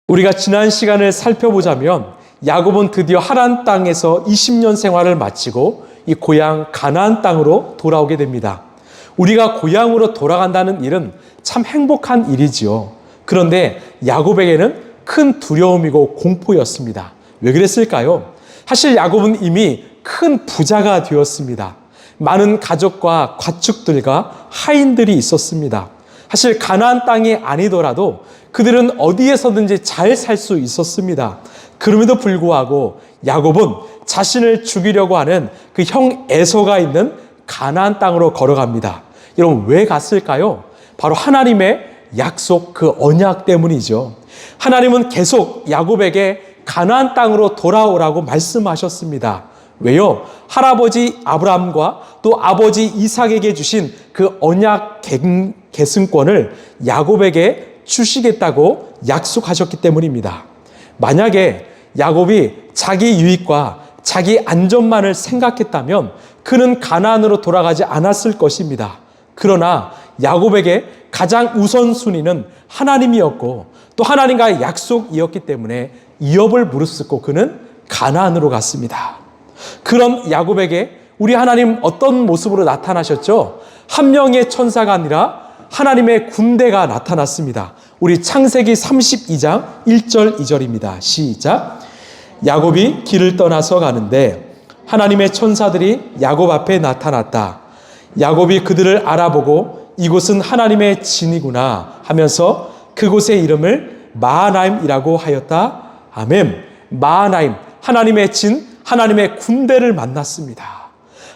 우리가 지난 시간을 살펴보자면 야곱은 드디어 하란 땅에서 20년 생활을 마치고 이 고향 가나안 땅으로 돌아오게 됩니다. 우리가 고향으로 돌아간다는 일은 참 행복한 일이지요. 그런데 야곱에게는 큰 두려움이고 공포였습니다. 왜 그랬을까요? 사실 야곱은 이미 큰 부자가 되었습니다. 많은 가족과 가축들과 하인들이 있었습니다. 사실 가나안 땅이 아니더라도 그들은 어디에서든지 잘 살 수 있었습니다. 그럼에도 불구하고 야곱은 자신을 죽이려고 하는 그 형 에서가 있는 가나안 땅으로 걸어갑니다. 여러분, 왜 갔을까요? 바로 하나님의 약속, 그 언약 때문이죠. 하나님은 계속 야곱에게 가나안 땅으로 돌아오라고 말씀하셨습니다. 왜요? 할아버지 아브라함과 또 아버지 이삭에게 주신 그 언약 계승권을 야곱에게 주시겠다고 약속하셨기 때문입니다. 만약에 야곱이 자기 유익과 자기 안전만을 생각했다면 그는 가나안으로 돌아가지 않았을 것입니다. 그러나 야곱에게 가장 우선순위는 하나님이었고 또 하나님과의 약속이었기 때문에 이업을 무릅쓰고 그는 가나안으로 갔습니다. 그런 야곱에게 우리 하나님 어떤 모습으로 나타나셨죠? 한 명의 천사가 아니라 하나님의 군대가 나타났습니다. 우리 창세기 32장 1절 2절입니다. 시작. 야곱이 길을 떠나서 가는데 하나님의 천사들이 야곱 앞에 나타났다. 야곱이 그들을 알아보고 이곳은 하나님의 진이구나 하면서 그곳의 이름을 마하나임이라고 하였다. 아멘. 마하나임, 하나님의 진, 하나님의 군대를 만났습니다.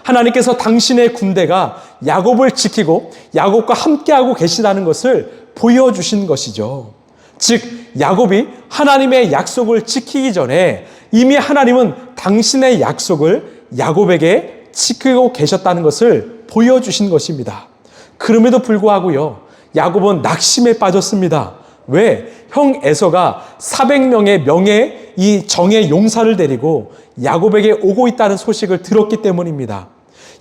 하나님께서 당신의 군대가 야곱을 지키고 야곱과 함께하고 계시다는 것을 보여주신 것이죠. 즉 야곱이 하나님의 약속을 지키기 전에 이미 하나님은 당신의 약속을 야곱에게 지키고 계셨다는 것을 보여주신 것입니다. 그럼에도 불구하고요, 야곱은 낙심에 빠졌습니다. 왜? 형 에서가 400명의 명예 이 정예 용사를 데리고 야곱에게 오고 있다는 소식을 들었기 때문입니다.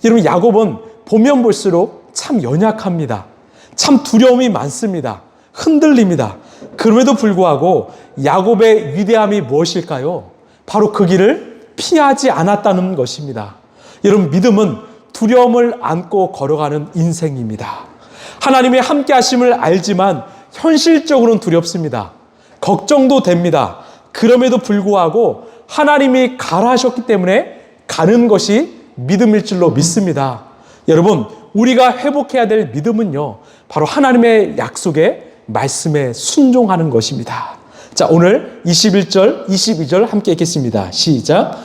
여러분, 야곱은 보면 볼수록 참 연약합니다. 참 두려움이 많습니다. 흔들립니다. 그럼에도 불구하고 야곱의 위대함이 무엇일까요? 바로 그 길을 피하지 않았다는 것입니다. 여러분, 믿음은 두려움을 안고 걸어가는 인생입니다. 하나님의 함께 하심을 알지만 현실적으로는 두렵습니다. 걱정도 됩니다. 그럼에도 불구하고 하나님이 가라 하셨기 때문에 가는 것이 믿음일 줄로 믿습니다. 여러분, 우리가 회복해야 될 믿음은요, 바로 하나님의 약속에 말씀에 순종하는 것입니다. 자, 오늘 21절, 22절 함께 읽겠습니다. 시작.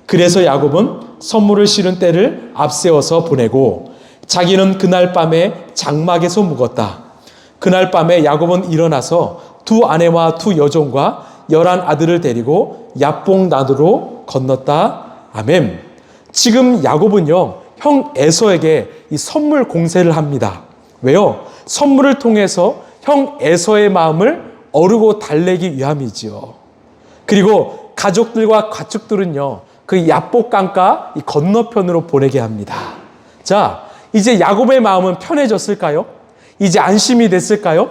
그래서 야곱은 선물을 실은 떼를 앞세워서 보내고 자기는 그날 밤에 장막에서 묵었다. 그날 밤에 야곱은 일어나서 두 아내와 두 여종과 11 아들을 데리고 야복 나루로 건넜다. 아멘. 지금 야곱은요, 형 에서에게 이 선물 공세를 합니다. 왜요? 선물을 통해서 형 에서의 마음을 어루고 달래기 위함이지요. 그리고 가족들과 가축들은요, 그 야복 강가 이 건너편으로 보내게 합니다. 자, 이제 야곱의 마음은 편해졌을까요? 이제 안심이 됐을까요?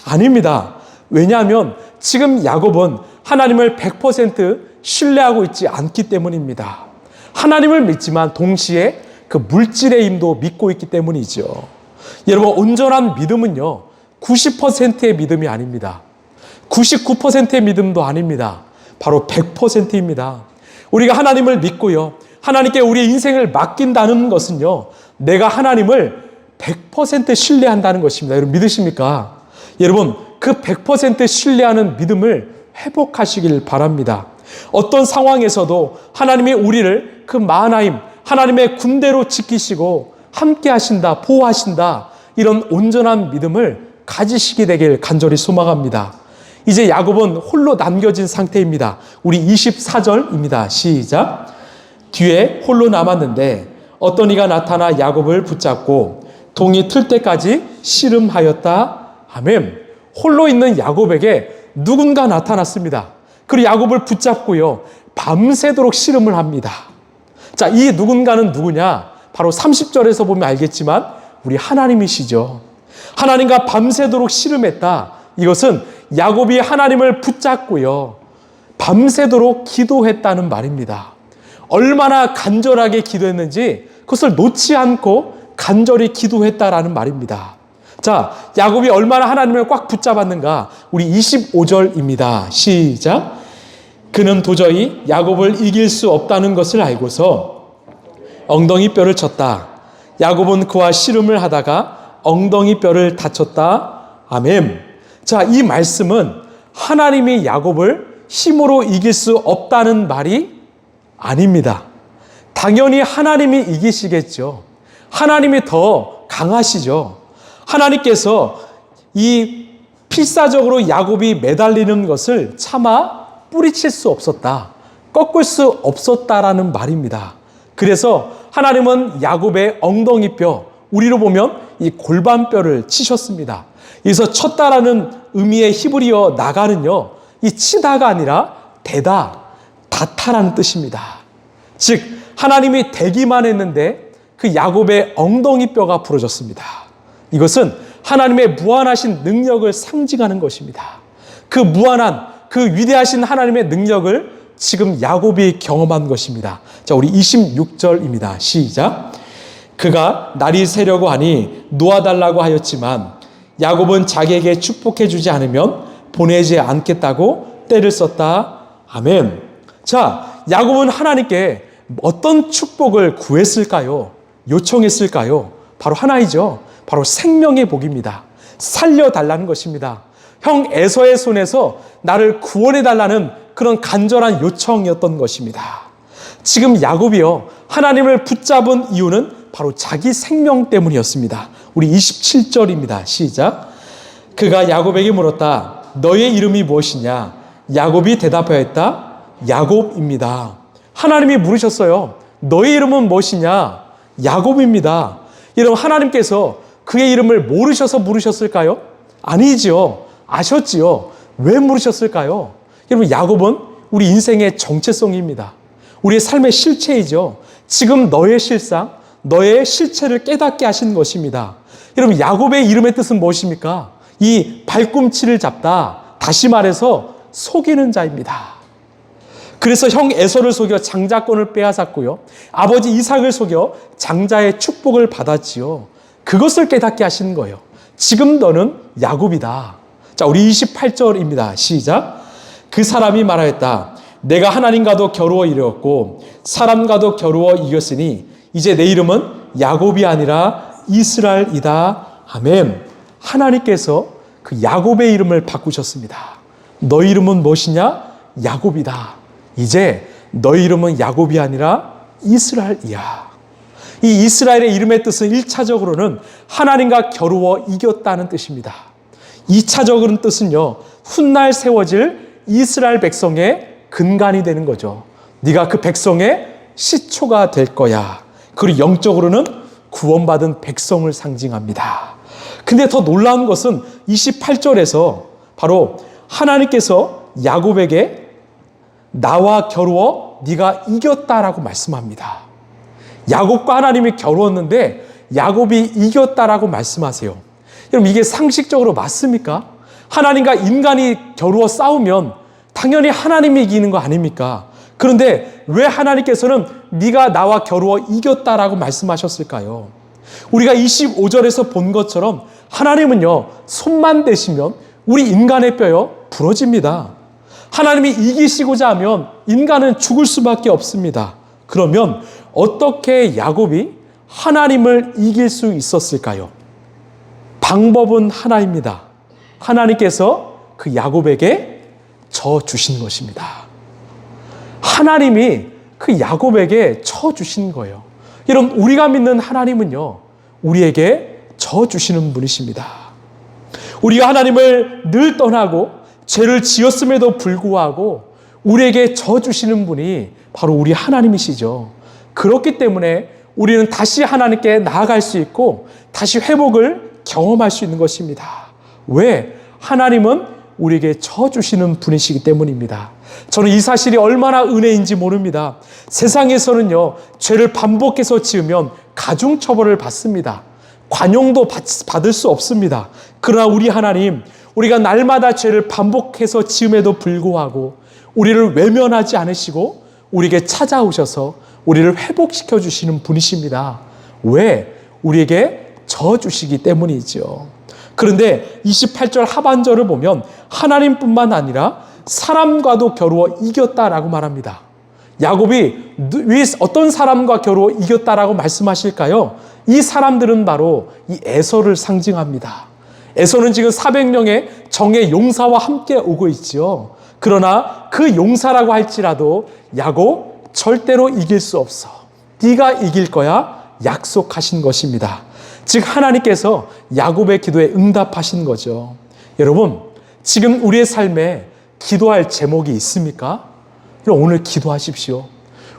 아닙니다. 왜냐하면 지금 야곱은 하나님을 100% 신뢰하고 있지 않기 때문입니다. 하나님을 믿지만 동시에 그 물질의 힘도 믿고 있기 때문이죠. 여러분, 온전한 믿음은요, 90%의 믿음이 아닙니다. 99%의 믿음도 아닙니다. 바로 100%입니다. 우리가 하나님을 믿고요, 하나님께 우리의 인생을 맡긴다는 것은요, 내가 하나님을 100% 신뢰한다는 것입니다. 여러분, 믿으십니까? 여러분, 그 100% 신뢰하는 믿음을 회복하시길 바랍니다. 어떤 상황에서도 하나님이 우리를 그 마하나임, 하나님의 군대로 지키시고 함께 하신다, 보호하신다, 이런 온전한 믿음을 가지시게 되길 간절히 소망합니다. 이제 야곱은 홀로 남겨진 상태입니다. 우리 24절입니다. 시작. 뒤에 홀로 남았는데 어떤 이가 나타나 야곱을 붙잡고 동이 틀 때까지 씨름하였다. 아멘. 홀로 있는 야곱에게 누군가 나타났습니다. 그리고 야곱을 붙잡고요, 밤새도록 씨름을 합니다. 자, 이 누군가는 누구냐? 바로 30절에서 보면 알겠지만 우리 하나님이시죠. 하나님과 밤새도록 씨름했다. 이것은 야곱이 하나님을 붙잡고요, 밤새도록 기도했다는 말입니다. 얼마나 간절하게 기도했는지 그것을 놓지 않고 간절히 기도했다라는 말입니다. 자, 야곱이 얼마나 하나님을 꽉 붙잡았는가? 우리 25절입니다. 시작. 그는 도저히 야곱을 이길 수 없다는 것을 알고서 엉덩이 뼈를 쳤다. 야곱은 그와 씨름을 하다가 엉덩이 뼈를 다쳤다. 아멘. 자, 이 말씀은 하나님이 야곱을 힘으로 이길 수 없다는 말이 아닙니다. 당연히 하나님이 이기시겠죠. 하나님이 더 강하시죠. 하나님께서 이 필사적으로 야곱이 매달리는 것을 차마 뿌리칠 수 없었다, 꺾을 수 없었다라는 말입니다. 그래서 하나님은 야곱의 엉덩이뼈, 우리로 보면 이 골반뼈를 치셨습니다. 여기서 쳤다라는 의미의 히브리어 나가는요, 이 치다가 아니라 대다, 다타라는 뜻입니다. 즉 하나님이 대기만 했는데 그 야곱의 엉덩이뼈가 부러졌습니다. 이것은 하나님의 무한하신 능력을 상징하는 것입니다. 그 무한한, 그 위대하신 하나님의 능력을 지금 야곱이 경험한 것입니다. 자, 우리 26절입니다. 시작. 그가 날이 새려고 하니 놓아달라고 하였지만 야곱은 자기에게 축복해 주지 않으면 보내지 않겠다고 때를 썼다. 아멘. 자, 야곱은 하나님께 어떤 축복을 구했을까요? 요청했을까요? 바로 하나이죠. 바로 생명의 복입니다. 살려달라는 것입니다. 형 에서의 손에서 나를 구원해달라는 그런 간절한 요청이었던 것입니다. 지금 야곱이요, 하나님을 붙잡은 이유는 바로 자기 생명 때문이었습니다. 우리 27절입니다. 시작. 그가 야곱에게 물었다. 너의 이름이 무엇이냐? 야곱이 대답하였다. 야곱입니다. 하나님이 물으셨어요. 너의 이름은 무엇이냐? 야곱입니다. 여러분, 하나님께서 그의 이름을 모르셔서 물으셨을까요? 아니지요. 아셨지요. 왜 물으셨을까요? 여러분, 야곱은 우리 인생의 정체성입니다. 우리의 삶의 실체이죠. 지금 너의 실상, 너의 실체를 깨닫게 하신 것입니다. 여러분, 야곱의 이름의 뜻은 무엇입니까? 이 발꿈치를 잡다, 다시 말해서 속이는 자입니다. 그래서 형 에서를 속여 장자권을 빼앗았고요, 아버지 이삭을 속여 장자의 축복을 받았지요. 그것을 깨닫게 하시는 거예요. 지금 너는 야곱이다. 자, 우리 28절입니다. 시작. 그 사람이 말하였다. 내가 하나님과도 겨루어 이르렀고 사람과도 겨루어 이겼으니 이제 내 이름은 야곱이 아니라 이스라엘이다. 아멘. 하나님께서 그 야곱의 이름을 바꾸셨습니다. 너 이름은 무엇이냐? 야곱이다. 이제 너 이름은 야곱이 아니라 이스라엘이야. 이 이스라엘의 이름의 뜻은 1차적으로는 하나님과 겨루어 이겼다는 뜻입니다. 2차적인 뜻은요, 훗날 세워질 이스라엘 백성의 근간이 되는 거죠. 네가 그 백성의 시초가 될 거야. 그리고 영적으로는 구원받은 백성을 상징합니다. 근데 더 놀라운 것은 28절에서 바로 하나님께서 야곱에게 나와 겨루어 네가 이겼다라고 말씀합니다. 야곱과 하나님이 겨루었는데 야곱이 이겼다라고 말씀하세요. 여러분, 이게 상식적으로 맞습니까? 하나님과 인간이 겨루어 싸우면 당연히 하나님이 이기는 거 아닙니까? 그런데 왜 하나님께서는 네가 나와 겨루어 이겼다라고 말씀하셨을까요? 우리가 25절에서 본 것처럼 하나님은요, 손만 대시면 우리 인간의 뼈요 부러집니다. 하나님이 이기시고자 하면 인간은 죽을 수밖에 없습니다. 그러면 어떻게 야곱이 하나님을 이길 수 있었을까요? 방법은 하나입니다. 하나님께서 그 야곱에게 져 주신 것입니다. 하나님이 그 야곱에게 져 주신 거예요. 여러분, 우리가 믿는 하나님은요, 우리에게 져 주시는 분이십니다. 우리가 하나님을 늘 떠나고 죄를 지었음에도 불구하고 우리에게 져 주시는 분이 바로 우리 하나님이시죠. 그렇기 때문에 우리는 다시 하나님께 나아갈 수 있고 다시 회복을 경험할 수 있는 것입니다. 왜? 하나님은 우리에게 져 주시는 분이시기 때문입니다. 저는 이 사실이 얼마나 은혜인지 모릅니다. 세상에서는요, 죄를 반복해서 지으면 가중처벌을 받습니다. 관용도 받을 수 없습니다. 그러나 우리 하나님, 우리가 날마다 죄를 반복해서 지음에도 불구하고 우리를 외면하지 않으시고 우리에게 찾아오셔서 우리를 회복시켜 주시는 분이십니다. 왜? 우리에게 져주시기 때문이죠. 그런데 28절 하반절을 보면 하나님뿐만 아니라 사람과도 겨루어 이겼다라고 말합니다. 야곱이 어떤 사람과 겨루어 이겼다라고 말씀하실까요? 이 사람들은 바로 이 에서를 상징합니다. 에서는 지금 400명의 정의 용사와 함께 오고 있죠. 그러나 그 용사라고 할지라도 야곱 절대로 이길 수 없어. 네가 이길 거야 약속하신 것입니다. 즉 하나님께서 야곱의 기도에 응답하신 거죠. 여러분, 지금 우리의 삶에 기도할 제목이 있습니까? 오늘 기도하십시오.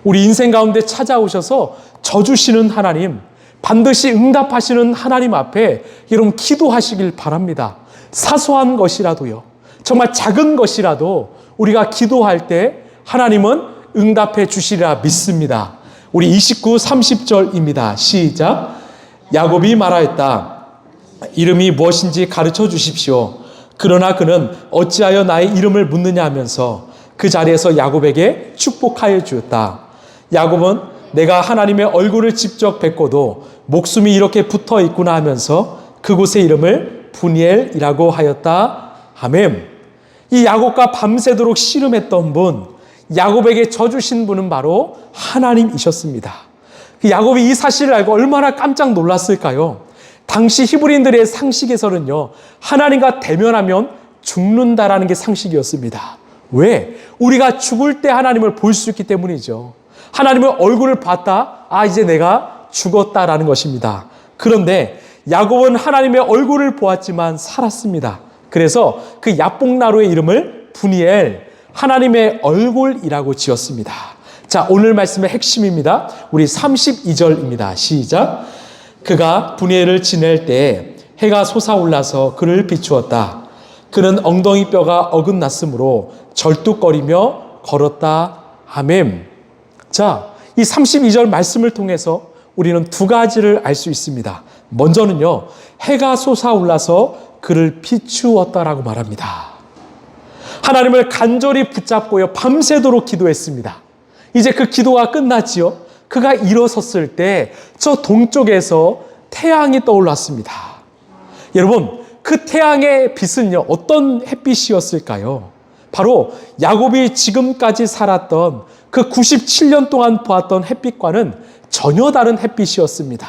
우리 인생 가운데 찾아오셔서 져주시는 하나님, 반드시 응답하시는 하나님 앞에 여러분 기도하시길 바랍니다. 사소한 것이라도요, 정말 작은 것이라도 우리가 기도할 때 하나님은 응답해 주시리라 믿습니다. 우리 29, 30절입니다. 시작. 야곱이 말하였다. 이름이 무엇인지 가르쳐 주십시오. 그러나 그는 어찌하여 나의 이름을 묻느냐 하면서 그 자리에서 야곱에게 축복하여 주었다. 야곱은 내가 하나님의 얼굴을 직접 뵙고도 목숨이 이렇게 붙어 있구나 하면서 그곳의 이름을 브니엘이라고 하였다. 아멘. 이 야곱과 밤새도록 씨름했던 분, 야곱에게 져주신 분은 바로 하나님이셨습니다. 야곱이 이 사실을 알고 얼마나 깜짝 놀랐을까요? 당시 히브리인들의 상식에서는요, 하나님과 대면하면 죽는다라는 게 상식이었습니다. 왜? 우리가 죽을 때 하나님을 볼 수 있기 때문이죠. 하나님의 얼굴을 봤다? 이제 내가 죽었다라는 것입니다. 그런데 야곱은 하나님의 얼굴을 보았지만 살았습니다. 그래서 그 야복나루의 이름을 브니엘, 하나님의 얼굴이라고 지었습니다. 자, 오늘 말씀의 핵심입니다. 우리 32절입니다. 시작. 그가 브니엘을 지낼 때에 해가 솟아올라서 그를 비추었다. 그는 엉덩이 뼈가 어긋났으므로 절뚝거리며 걸었다. 아멘. 자, 이 32절 말씀을 통해서 우리는 두 가지를 알 수 있습니다. 먼저는요, 해가 솟아올라서 그를 비추었다라고 말합니다. 하나님을 간절히 붙잡고요, 밤새도록 기도했습니다. 이제 그 기도가 끝났지요. 그가 일어섰을 때 저 동쪽에서 태양이 떠올랐습니다. 여러분, 그 태양의 빛은요, 어떤 햇빛이었을까요? 바로 야곱이 지금까지 살았던 그 97년 동안 보았던 햇빛과는 전혀 다른 햇빛이었습니다.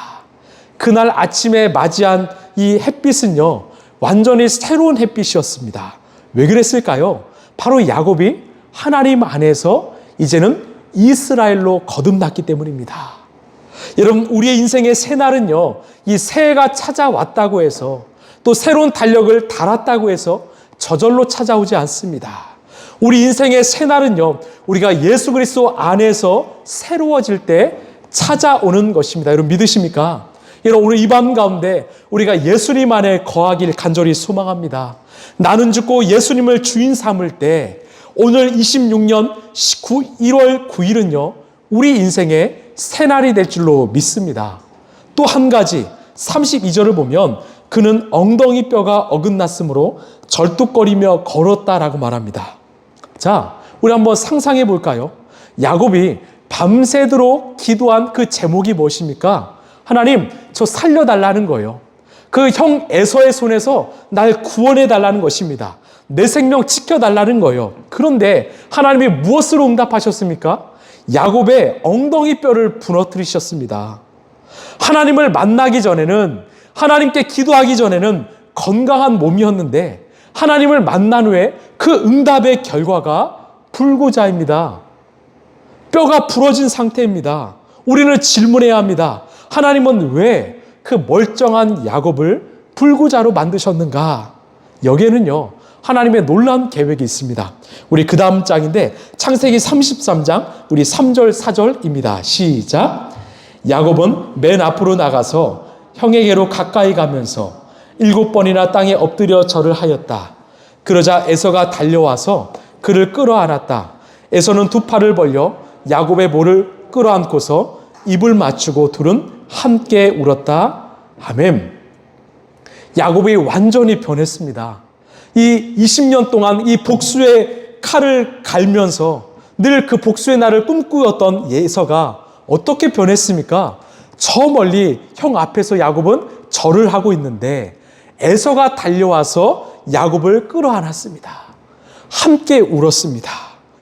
그날 아침에 맞이한 이 햇빛은요, 완전히 새로운 햇빛이었습니다. 왜 그랬을까요? 바로 야곱이 하나님 안에서 이제는 이스라엘로 거듭났기 때문입니다. 여러분, 우리의 인생의 새날은요, 이 새해가 찾아왔다고 해서 또 새로운 달력을 달았다고 해서 저절로 찾아오지 않습니다. 우리 인생의 새날은요, 우리가 예수 그리스도 안에서 새로워질 때 찾아오는 것입니다. 여러분 믿으십니까? 여러분, 오늘 이 밤 가운데 우리가 예수님 안에 거하길 간절히 소망합니다. 나는 죽고 예수님을 주인 삼을 때 오늘 26년 1월 9일은요, 우리 인생의 새날이 될 줄로 믿습니다. 또 한 가지 32절을 보면 그는 엉덩이 뼈가 어긋났으므로 절뚝거리며 걸었다라고 말합니다. 자, 우리 한번 상상해 볼까요? 야곱이 밤새도록 기도한 그 제목이 무엇입니까? 하나님, 저 살려달라는 거예요. 그 형 에서의 손에서 날 구원해 달라는 것입니다. 내 생명 지켜달라는 거예요. 그런데 하나님이 무엇으로 응답하셨습니까? 야곱의 엉덩이 뼈를 부러뜨리셨습니다. 하나님을 만나기 전에는, 하나님께 기도하기 전에는 건강한 몸이었는데 하나님을 만난 후에 그 응답의 결과가 불구자입니다. 뼈가 부러진 상태입니다. 우리는 질문해야 합니다. 하나님은 왜 그 멀쩡한 야곱을 불구자로 만드셨는가? 여기에는요, 하나님의 놀라운 계획이 있습니다. 우리 그 다음 장인데 창세기 33장 우리 3절 4절입니다. 시작. 야곱은 맨 앞으로 나가서 형에게로 가까이 가면서 7번이나 땅에 엎드려 절을 하였다. 그러자 에서가 달려와서 그를 끌어안았다. 에서는 두 팔을 벌려 야곱의 볼을 끌어안고서 입을 맞추고 둘은 함께 울었다. 아멘. 야곱이 완전히 변했습니다. 이 20년 동안 이 복수의 칼을 갈면서 늘 그 복수의 날을 꿈꾸었던 에서가 어떻게 변했습니까? 저 멀리 형 앞에서 야곱은 절을 하고 있는데 에서가 달려와서 야곱을 끌어안았습니다. 함께 울었습니다.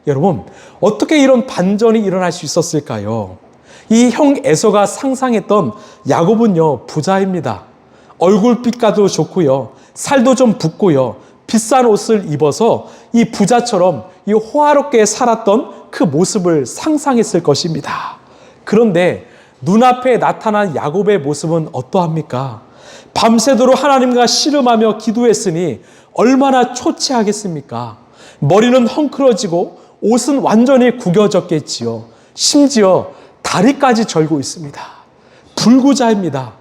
여러분, 어떻게 이런 반전이 일어날 수 있었을까요? 이 형 에서가 상상했던 야곱은요, 부자입니다. 얼굴빛깔도 좋고요, 살도 좀 붓고요, 비싼 옷을 입어서 이 부자처럼 이 호화롭게 살았던 그 모습을 상상했을 것입니다. 그런데 눈앞에 나타난 야곱의 모습은 어떠합니까? 밤새도록 하나님과 씨름하며 기도했으니 얼마나 초췌하겠습니까? 머리는 헝클어지고 옷은 완전히 구겨졌겠지요. 심지어 다리까지 절고 있습니다. 불구자입니다.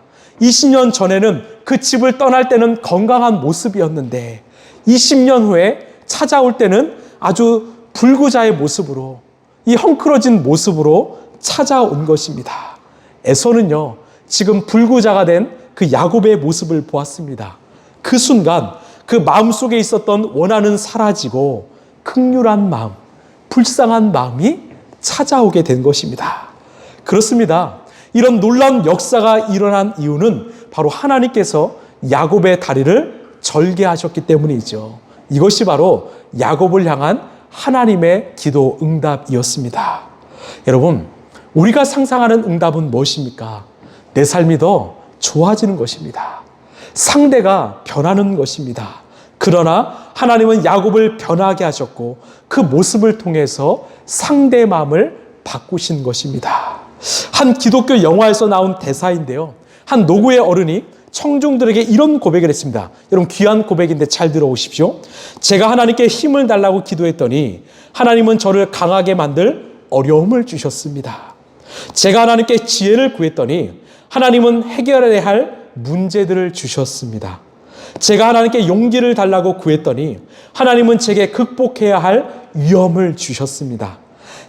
20년 전에는 그 집을 떠날 때는 건강한 모습이었는데 20년 후에 찾아올 때는 아주 불구자의 모습으로, 이 헝클어진 모습으로 찾아온 것입니다. 에서는요, 지금 불구자가 된 그 야곱의 모습을 보았습니다. 그 순간 그 마음속에 있었던 원한은 사라지고 극률한 마음, 불쌍한 마음이 찾아오게 된 것입니다. 그렇습니다. 이런 놀라운 역사가 일어난 이유는 바로 하나님께서 야곱의 다리를 절개하셨기 때문이죠. 이것이 바로 야곱을 향한 하나님의 기도 응답이었습니다. 여러분, 우리가 상상하는 응답은 무엇입니까? 내 삶이 더 좋아지는 것입니다. 상대가 변하는 것입니다. 그러나 하나님은 야곱을 변하게 하셨고 그 모습을 통해서 상대의 마음을 바꾸신 것입니다. 한 기독교 영화에서 나온 대사인데요. 한 노구의 어른이 청중들에게 이런 고백을 했습니다. 여러분, 귀한 고백인데 잘 들어오십시오. 제가 하나님께 힘을 달라고 기도했더니 하나님은 저를 강하게 만들 어려움을 주셨습니다. 제가 하나님께 지혜를 구했더니 하나님은 해결해야 할 문제들을 주셨습니다. 제가 하나님께 용기를 달라고 구했더니 하나님은 제게 극복해야 할 위험을 주셨습니다.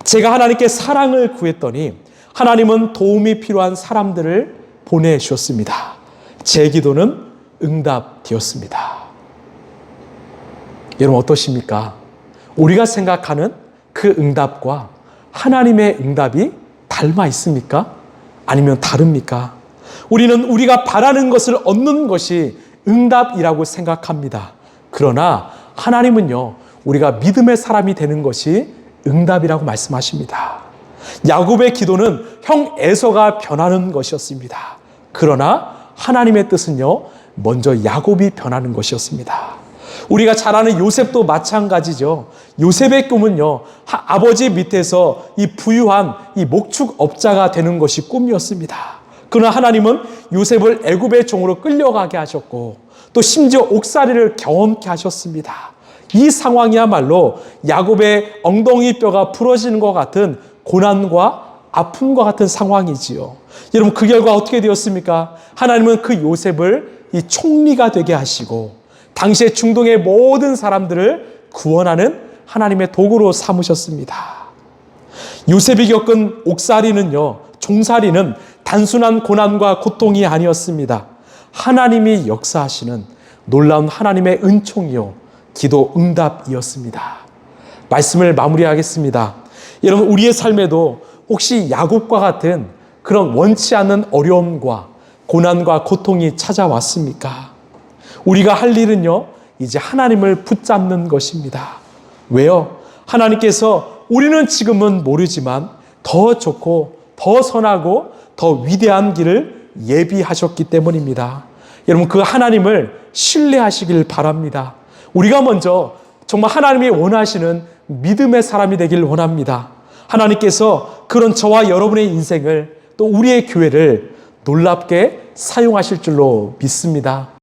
제가 하나님께 사랑을 구했더니 하나님은 도움이 필요한 사람들을 보내주셨습니다. 제 기도는 응답되었습니다. 여러분, 어떠십니까? 우리가 생각하는 그 응답과 하나님의 응답이 닮아 있습니까? 아니면 다릅니까? 우리는 우리가 바라는 것을 얻는 것이 응답이라고 생각합니다. 그러나 하나님은요, 우리가 믿음의 사람이 되는 것이 응답이라고 말씀하십니다. 야곱의 기도는 형 에서가 변하는 것이었습니다. 그러나 하나님의 뜻은요, 먼저 야곱이 변하는 것이었습니다. 우리가 잘 아는 요셉도 마찬가지죠. 요셉의 꿈은요, 아버지 밑에서 이 부유한 이 목축업자가 되는 것이 꿈이었습니다. 그러나 하나님은 요셉을 애굽의 종으로 끌려가게 하셨고 또 심지어 옥살이를 경험케 하셨습니다. 이 상황이야말로 야곱의 엉덩이 뼈가 부러지는 것 같은 고난과 아픔과 같은 상황이지요. 여러분, 그 결과 어떻게 되었습니까? 하나님은 그 요셉을 이 총리가 되게 하시고 당시의 중동의 모든 사람들을 구원하는 하나님의 도구로 삼으셨습니다. 요셉이 겪은 옥살이는요, 종살이는 단순한 고난과 고통이 아니었습니다. 하나님이 역사하시는 놀라운 하나님의 은총이요, 기도 응답이었습니다. 말씀을 마무리하겠습니다. 여러분, 우리의 삶에도 혹시 야곱과 같은 그런 원치 않는 어려움과 고난과 고통이 찾아왔습니까? 우리가 할 일은요, 이제 하나님을 붙잡는 것입니다. 왜요? 하나님께서 우리는 지금은 모르지만 더 좋고 더 선하고 더 위대한 길을 예비하셨기 때문입니다. 여러분, 그 하나님을 신뢰하시길 바랍니다. 우리가 먼저 정말 하나님이 원하시는 믿음의 사람이 되길 원합니다. 하나님께서 그런 저와 여러분의 인생을 또 우리의 교회를 놀랍게 사용하실 줄로 믿습니다.